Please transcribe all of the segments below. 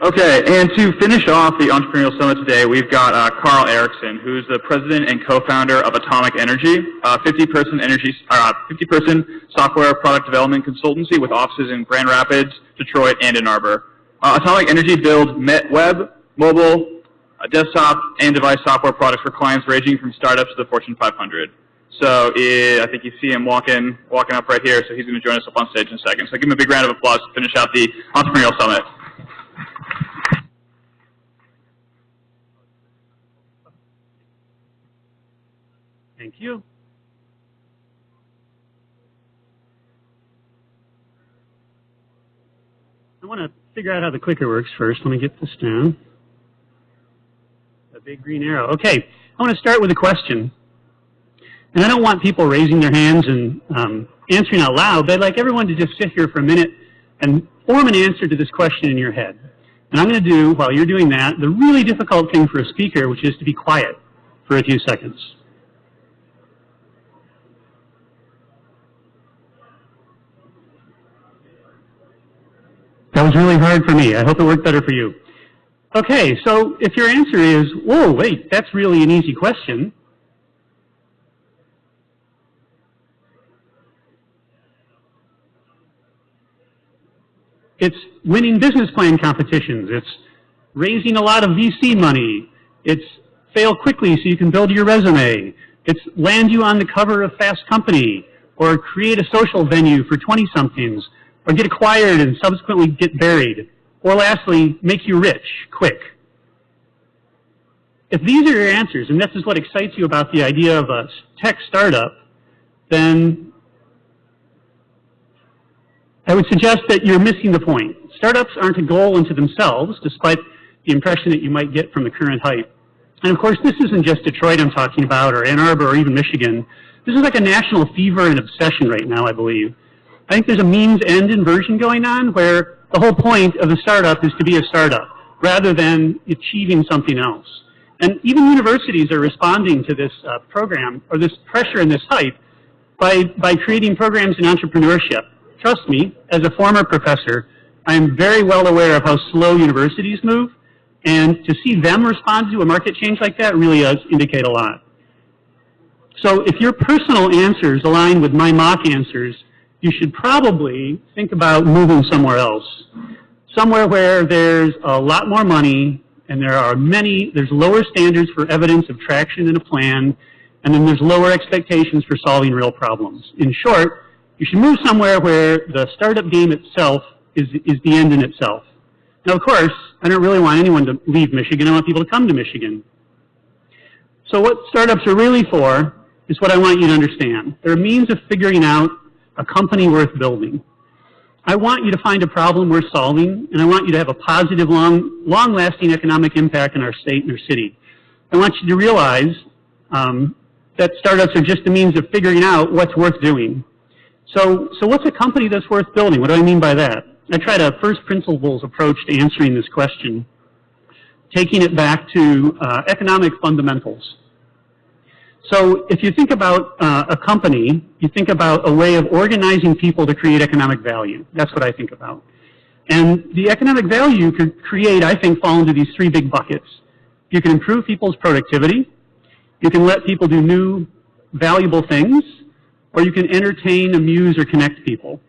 Okay, and to finish off the Entrepreneurial Summit today, we've got Carl Erikson, who's the president and co-founder of Atomic Energy, 50-person software product development consultancy with offices in Grand Rapids, Detroit, and Ann Arbor. Atomic Energy builds web, mobile, desktop, and device software products for clients ranging from startups to the Fortune 500. So I think you see him walking up right here, so he's going to join us up on stage in a second. So give him a big round of applause to finish out the Entrepreneurial Summit. Thank you. I want to figure out how the clicker works first. Let me get this down. A big green arrow. Okay, I want to start with a question. And I don't want people raising their hands and answering out loud, but I'd like everyone to just sit here for a minute and form an answer to this question in your head. And I'm going to do, while you're doing that, the really difficult thing for a speaker, which is to be quiet for a few seconds. That was really hard for me. I hope it worked better for you. Okay, so if your answer is, whoa, wait, that's really an easy question. It's winning business plan competitions. It's raising a lot of VC money. It's fail quickly so you can build your resume. It's land you on the cover of Fast Company, or create a social venue for 20-somethings, or get acquired and subsequently get buried, or lastly, make you rich quick. If these are your answers, and this is what excites you about the idea of a tech startup, then I would suggest that you're missing the point. Startups aren't a goal unto themselves, despite the impression that you might get from the current hype. And of course, this isn't just Detroit I'm talking about, or Ann Arbor, or even Michigan. This is like a national fever and obsession right now, I believe. I think there's a means-end inversion going on where the whole point of the startup is to be a startup rather than achieving something else. And even universities are responding to this program, or this pressure and this hype, by creating programs in entrepreneurship. Trust me, as a former professor, I am very well aware of how slow universities move, and to see them respond to a market change like that really does indicate a lot. So if your personal answers align with my mock answers, you should probably think about moving somewhere else. Somewhere where there's a lot more money, and there's lower standards for evidence of traction in a plan, and then there's lower expectations for solving real problems. In short, you should move somewhere where the startup game itself is the end in itself. Now, of course, I don't really want anyone to leave Michigan. I want people to come to Michigan. So what startups are really for is what I want you to understand. They're a means of figuring out a company worth building. I want you to find a problem worth solving, and I want you to have a positive, long-lasting economic impact in our state and our city. I want you to realize that startups are just a means of figuring out what's worth doing. So what's a company that's worth building? What do I mean by that? I tried a first principles approach to answering this question, taking it back to economic fundamentals. So if you think about a company, you think about a way of organizing people to create economic value. That's what I think about. And the economic value you could create, I think, fall into these three big buckets. You can improve people's productivity, you can let people do new, valuable things, or you can entertain, amuse, or connect people.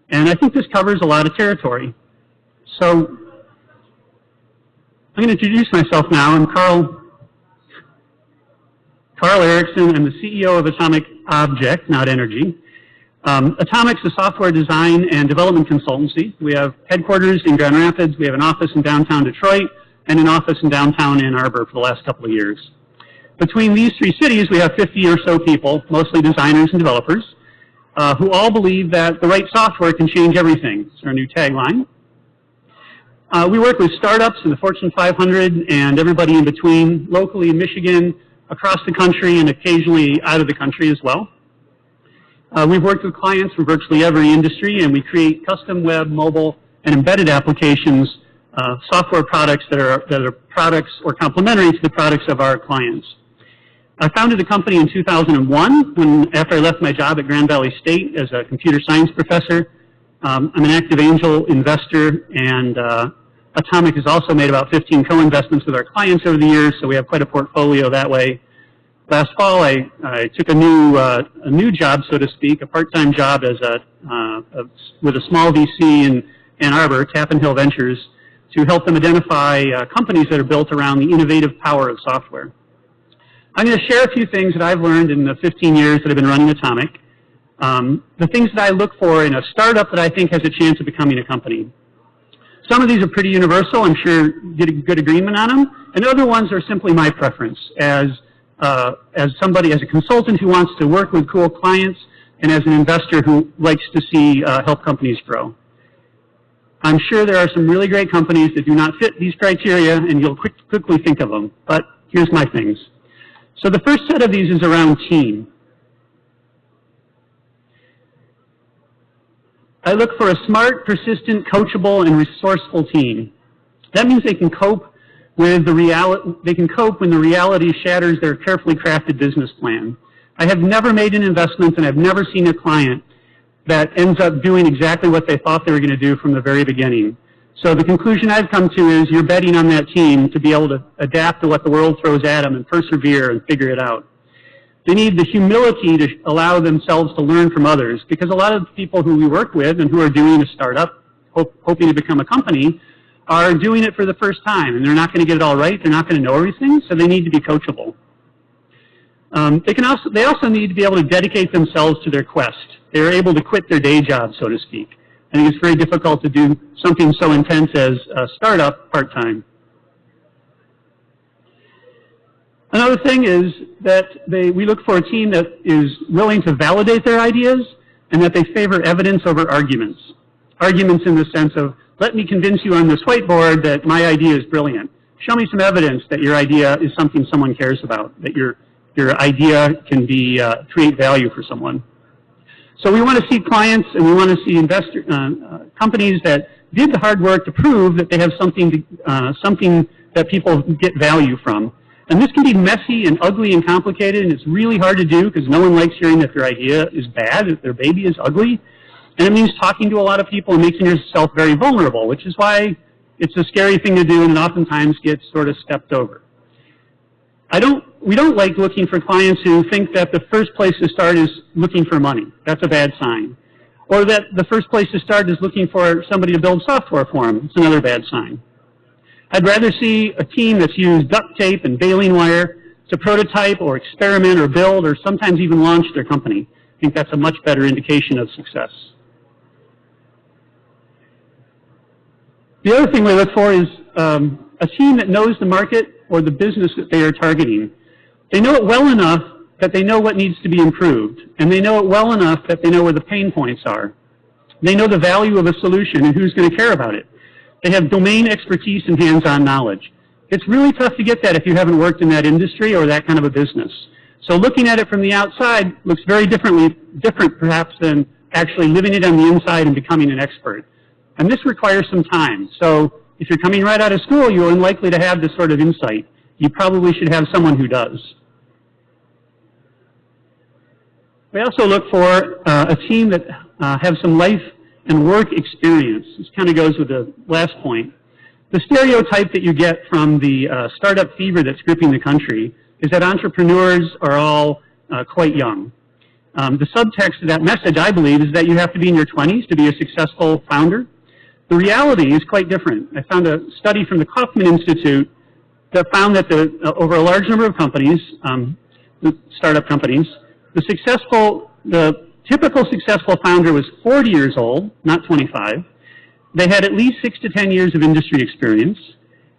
And I think this covers a lot of territory. So I'm going to introduce myself now. I'm Carl Erikson. I'm the CEO of Atomic Object, not Energy. Atomic's a software design and development consultancy. We have headquarters in Grand Rapids. We have an office in downtown Detroit and an office in downtown Ann Arbor for the last couple of years. Between these three cities, we have 50 or so people, mostly designers and developers, who all believe that the right software can change everything. It's our new tagline. We work with startups in the Fortune 500 and everybody in between, locally in Michigan, across the country, and occasionally out of the country as well. We've worked with clients from virtually every industry, and we create custom web, mobile, and embedded applications, software products that are products or complementary to the products of our clients. I founded the company in 2001 after I left my job at Grand Valley State as a computer science professor. I'm an active angel investor and Atomic has also made about 15 co-investments with our clients over the years, so we have quite a portfolio that way. Last fall, I took a new job, so to speak, a part-time job as with a small VC in Ann Arbor, Tappan Hill Ventures, to help them identify companies that are built around the innovative power of software. I'm going to share a few things that I've learned in the 15 years that I've been running Atomic. The things that I look for in a startup that I think has a chance of becoming a company. Some of these are pretty universal. I'm sure get a good agreement on them. And other ones are simply my preference as somebody, as a consultant who wants to work with cool clients, and as an investor who likes to see help companies grow. I'm sure there are some really great companies that do not fit these criteria, and you'll quickly think of them. But here's my things. So the first set of these is around team. I look for a smart, persistent, coachable, and resourceful team. That means they can cope with the reality. They can cope when the reality shatters their carefully crafted business plan. I have never made an investment, and I've never seen a client that ends up doing exactly what they thought they were going to do from the very beginning. So the conclusion I've come to is you're betting on that team to be able to adapt to what the world throws at them and persevere and figure it out. They need the humility to allow themselves to learn from others, because a lot of people who we work with and who are doing a startup, hoping to become a company, are doing it for the first time, and they're not going to get it all right. They're not going to know everything, so they need to be coachable. They also need to be able to dedicate themselves to their quest. They're able to quit their day job, so to speak. I think it's very difficult to do something so intense as a startup part-time. Another thing is that we look for a team that is willing to validate their ideas and that they favor evidence over arguments. Arguments in the sense of, let me convince you on this whiteboard that my idea is brilliant. Show me some evidence that your idea is something someone cares about, that your idea can create value for someone. So we want to see clients and we want to see companies that did the hard work to prove that they have something that people get value from. And this can be messy and ugly and complicated, and it's really hard to do because no one likes hearing that their idea is bad, that their baby is ugly. And it means talking to a lot of people and making yourself very vulnerable, which is why it's a scary thing to do and it oftentimes gets sort of stepped over. We don't like looking for clients who think that the first place to start is looking for money. That's a bad sign. Or that the first place to start is looking for somebody to build software for them. It's another bad sign. I'd rather see a team that's used duct tape and baling wire to prototype or experiment or build or sometimes even launch their company. I think that's a much better indication of success. The other thing we look for is a team that knows the market or the business that they are targeting. They know it well enough that they know what needs to be improved, and they know it well enough that they know where the pain points are. They know the value of a solution and who's going to care about it. They have domain expertise and hands-on knowledge. It's really tough to get that if you haven't worked in that industry or that kind of a business. So looking at it from the outside looks very different perhaps than actually living it on the inside and becoming an expert. And this requires some time. So if you're coming right out of school, you're unlikely to have this sort of insight. You probably should have someone who does. We also look for a team that have some life and work experience. This kind of goes with the last point. The stereotype that you get from the startup fever that's gripping the country is that entrepreneurs are all quite young. The subtext of that message, I believe, is that you have to be in your 20s to be a successful founder. The reality is quite different. I found a study from the Kaufman Institute that found that over a large number of companies, startup companies, the typical successful founder was 40 years old, not 25. They had at least 6 to 10 years of industry experience,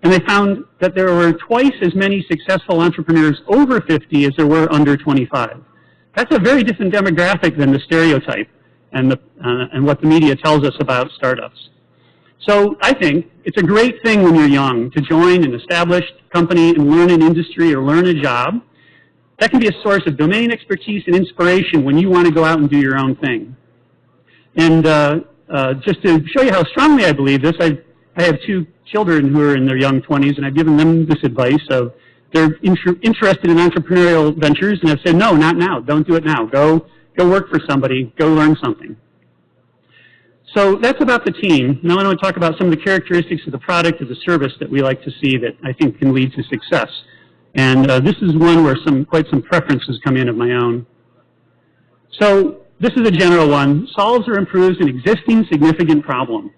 and they found that there were twice as many successful entrepreneurs over 50 as there were under 25. That's a very different demographic than the stereotype and what the media tells us about startups. So I think it's a great thing when you're young to join an established company and learn an industry or learn a job. That can be a source of domain expertise and inspiration when you want to go out and do your own thing. And just to show you how strongly I believe this, I have 2 children who are in their young 20s, and I've given them this advice of they're interested in entrepreneurial ventures, and I've said, no, not now. Don't do it now. Go work for somebody. Go learn something. So that's about the team. Now I want to talk about some of the characteristics of the product or the service that we like to see that I think can lead to success. And this is one where quite some preferences come in of my own. So this is a general one. Solves or improves an existing significant problem.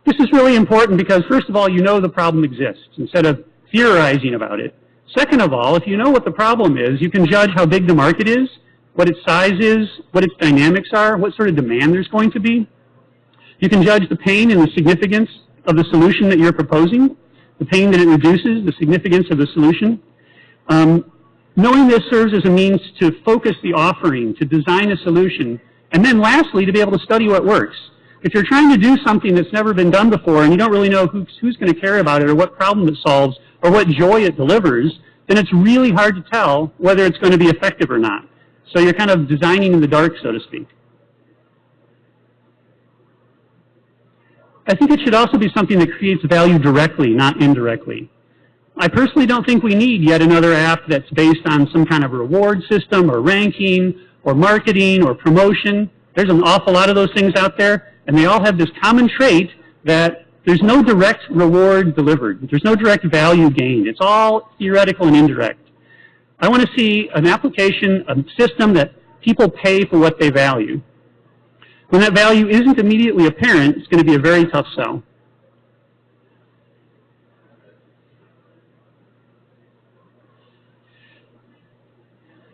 This is really important because, first of all, you know the problem exists instead of theorizing about it. Second of all, if you know what the problem is, you can judge how big the market is, what its size is, what its dynamics are, what sort of demand there's going to be. You can judge the pain and the significance of the solution that you're proposing, the pain that it reduces, the significance of the solution. Knowing this serves as a means to focus the offering, to design a solution, and then lastly, to be able to study what works. If you're trying to do something that's never been done before and you don't really know who's going to care about it or what problem it solves or what joy it delivers, then it's really hard to tell whether it's going to be effective or not. So you're kind of designing in the dark, so to speak. I think it should also be something that creates value directly, not indirectly. I personally don't think we need yet another app that's based on some kind of reward system or ranking or marketing or promotion. There's an awful lot of those things out there, and they all have this common trait that there's no direct reward delivered. There's no direct value gained. It's all theoretical and indirect. I want to see an application, a system that people pay for what they value. When that value isn't immediately apparent, it's going to be a very tough sell.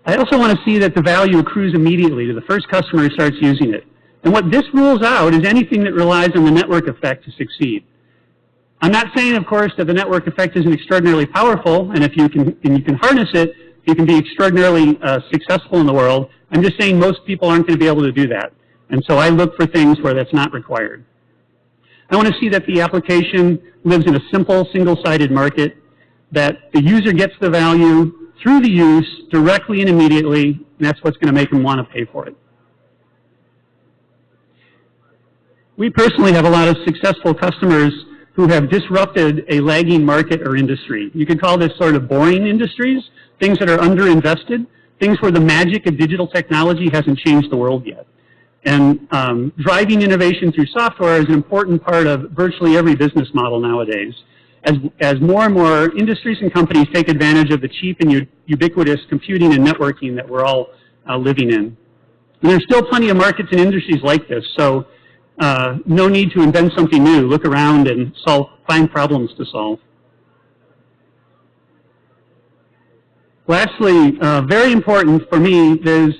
I also want to see that the value accrues immediately to the first customer who starts using it. And what this rules out is anything that relies on the network effect to succeed. I'm not saying, of course, that the network effect isn't extraordinarily powerful, and if you can harness it, you can be extraordinarily successful in the world. I'm just saying most people aren't going to be able to do that. And so I look for things where that's not required. I want to see that the application lives in a simple, single-sided market, that the user gets the value through the use directly and immediately, and that's what's going to make them want to pay for it. We personally have a lot of successful customers who have disrupted a lagging market or industry. You could call this sort of boring industries, things that are underinvested, things where the magic of digital technology hasn't changed the world yet. And driving innovation through software is an important part of virtually every business model nowadays. As more and more industries and companies take advantage of the cheap and ubiquitous computing and networking that we're all living in. And there's still plenty of markets and industries like this, so no need to invent something new. Look around and find problems to solve. Lastly, very important for me, there's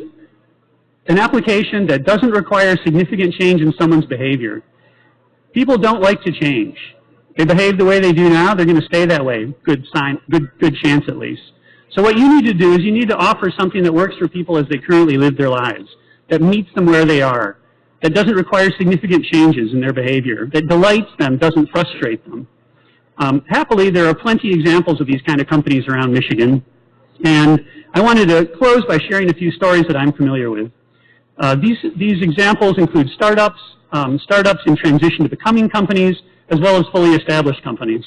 an application that doesn't require significant change in someone's behavior. People don't like to change. They behave the way they do now, they're going to stay that way. Good chance at least. So what you need to do is you need to offer something that works for people as they currently live their lives, that meets them where they are, that doesn't require significant changes in their behavior, that delights them, doesn't frustrate them. Happily, there are plenty of examples of these kind of companies around Michigan, and I wanted to close by sharing a few stories that I'm familiar with. These examples include startups, startups in transition to becoming companies, as well as fully established companies.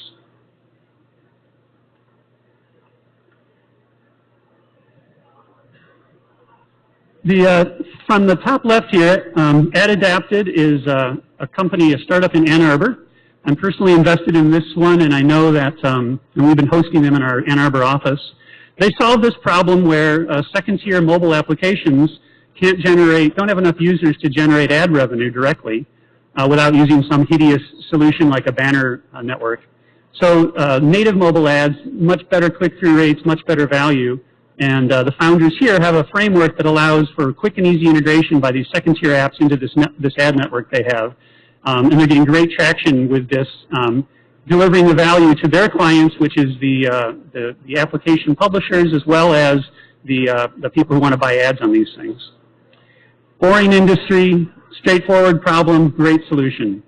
From the top left here, AdAdapted is a company, a startup in Ann Arbor. I'm personally invested in this one, and I know that, and we've been hosting them in our Ann Arbor office. They solve this problem where second-tier mobile applications don't have enough users to generate ad revenue directly without using some hideous solution like a banner network. So native mobile ads, much better click-through rates, much better value. And the founders here have a framework that allows for quick and easy integration by these second-tier apps into this ad network they have. And they're getting great traction with this, delivering the value to their clients, which is the application publishers, as well as the people who want to buy ads on these things. Boring industry, straightforward problem, great solution.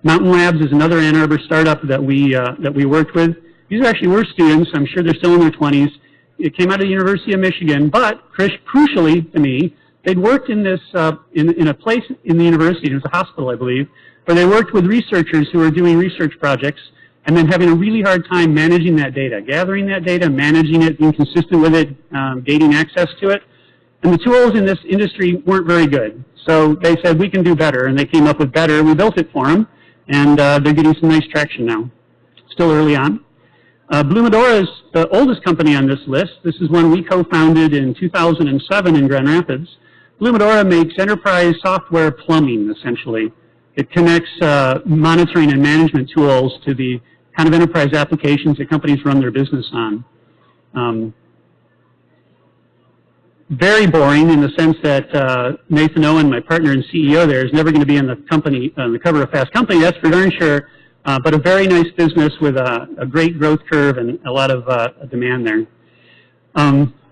Mountain Labs is another Ann Arbor startup that we worked with. These actually were students. I'm sure they're still in their 20s. It came out of the University of Michigan, but crucially to me, they'd worked in this in a place in the university. It was a hospital, I believe, where they worked with researchers who were doing research projects and then having a really hard time managing that data, gathering that data, managing it, being consistent with it, gaining access to it. And the tools in this industry weren't very good. So they said, we can do better, and they came up with better. We built it for them, and they're getting some nice traction now. Still early on. Blue Medora is the oldest company on this list. This is one we co-founded in 2007 in Grand Rapids. Blue Medora makes enterprise software plumbing, essentially. It connects monitoring and management tools to the kind of enterprise applications that companies run their business on. Very boring in the sense that Nathan Owen, my partner and CEO there, is never going to be on the cover of Fast Company, that's for darn sure. But a very nice business with a great growth curve and a lot of demand there.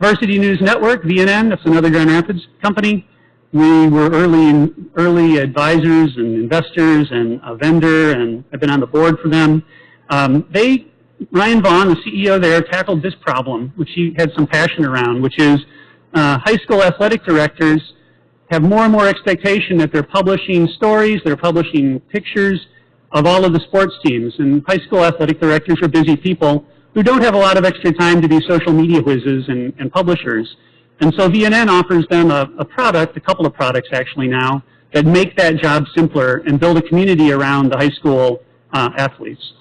Varsity News Network, VNN, that's another Grand Rapids company. We were early advisors and investors and a vendor, and I've been on the board for them. Ryan Vaughn, the CEO there, tackled this problem, which he had some passion around, which is high school athletic directors have more and more expectation that they're publishing stories, they're publishing pictures of all of the sports teams. And high school athletic directors are busy people who don't have a lot of extra time to be social media whizzes and publishers. And so VNN offers them a product, a couple of products actually now, that make that job simpler and build a community around the high school athletes.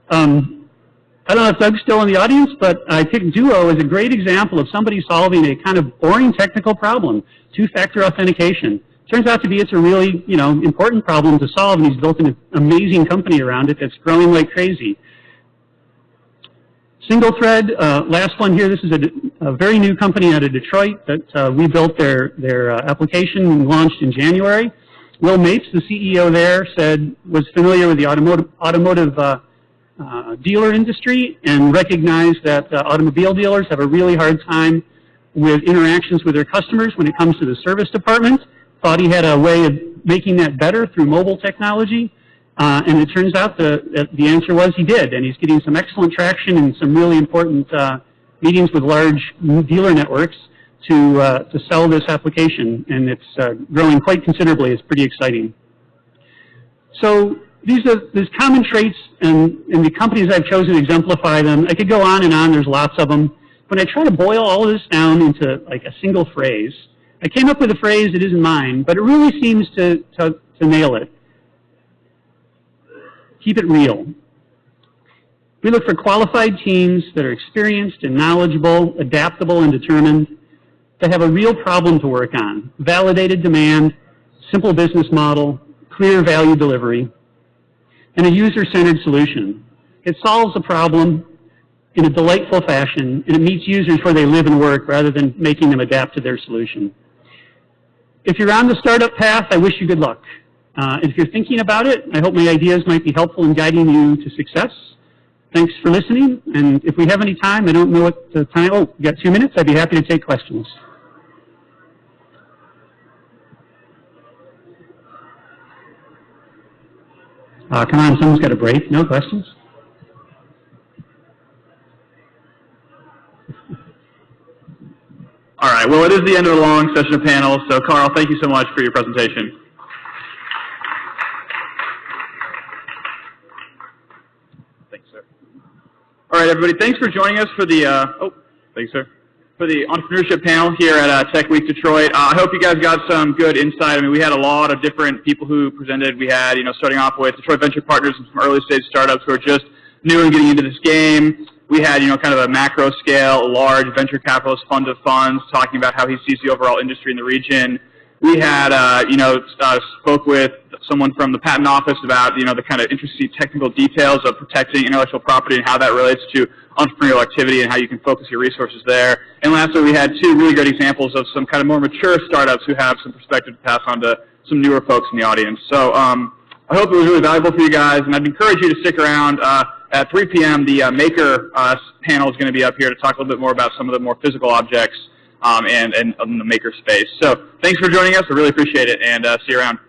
I don't know if Doug's still in the audience, but I picked Duo as a great example of somebody solving a kind of boring technical problem, two-factor authentication. Turns out to be it's a really, important problem to solve, and he's built an amazing company around it that's growing like crazy. Single thread, last one here. This is a very new company out of Detroit that we built their application and launched in January. Will Mapes, the CEO there, was familiar with the automotive dealer industry and recognized that automobile dealers have a really hard time with interactions with their customers when it comes to the service department. Thought he had a way of making that better through mobile technology, and it turns out that the answer was he did, and he's getting some excellent traction and some really important meetings with large dealer networks to sell this application, and it's growing quite considerably. It's pretty exciting. So there's common traits, and the companies I've chosen to exemplify them. I could go on and on. There's lots of them. When I try to boil all of this down into like a single phrase, I came up with a phrase that isn't mine, but it really seems to nail it. Keep it real. We look for qualified teams that are experienced and knowledgeable, adaptable and determined, that have a real problem to work on, validated demand, simple business model, clear value delivery, and a user-centered solution. It solves a problem in a delightful fashion, and it meets users where they live and work rather than making them adapt to their solution. If you're on the startup path, I wish you good luck. If you're thinking about it, I hope my ideas might be helpful in guiding you to success. Thanks for listening, and if we have any time, I don't know what the time, oh, we got 2 minutes, I'd be happy to take questions. Come on, someone's got a break. No questions? All right, well, it is the end of a long session of panels, so Carl, thank you so much for your presentation. Thanks, sir. All right, everybody, thanks for joining us for the, thanks, sir, for the entrepreneurship panel here at Techweek Detroit. I hope you guys got some good insight. I mean, we had a lot of different people who presented. We had, starting off with Detroit Venture Partners and some early stage startups who are just new and getting into this game. We had, kind of a macro scale, large venture capitalist fund of funds talking about how he sees the overall industry in the region. We had, spoke with someone from the patent office about, the kind of interesting technical details of protecting intellectual property and how that relates to entrepreneurial activity and how you can focus your resources there. And lastly, we had two really great examples of some kind of more mature startups who have some perspective to pass on to some newer folks in the audience. So I hope it was really valuable for you guys, and I'd encourage you to stick around. At 3 p.m., the Maker panel is going to be up here to talk a little bit more about some of the more physical objects and in the Maker space. So thanks for joining us. I really appreciate it, and see you around.